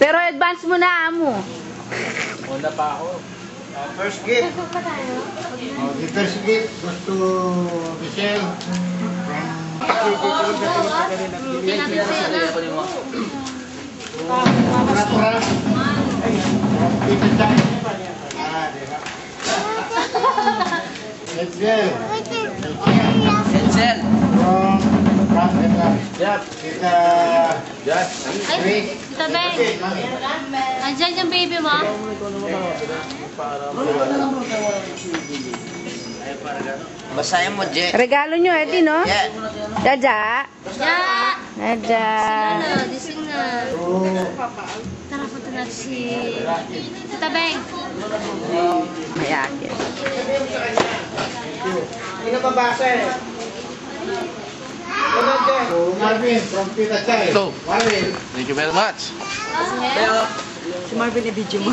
Pero advance mo na, amo. Wala pa ako. First gift. The first gift goes to Michelle. Pura-pura. Edsel. Edsel. Yep. Kita. Yes. Ay, Tabeng. Andiyan yung baby mo? Basahin mo, Je. Regalo nyo, Eddie, no? Yeah. Jaja. Ya! Jaja. Ano, dising na. Tara, punta natin si Tabeng. Mayakin. Hindi ka babasa eh. Marvin, from Tita Chay. Ito. Marvin. Thank you very much. Si Marvin i-video mo.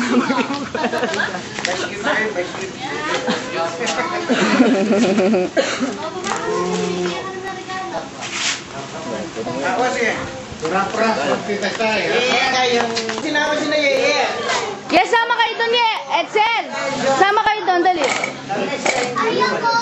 Ako sige. Pura-pura from Tita Chay. Yung sinama si na Yeye. Yes, sama kayo doon, Ye. Edsel. Sama kayo doon, dali. Ayoko!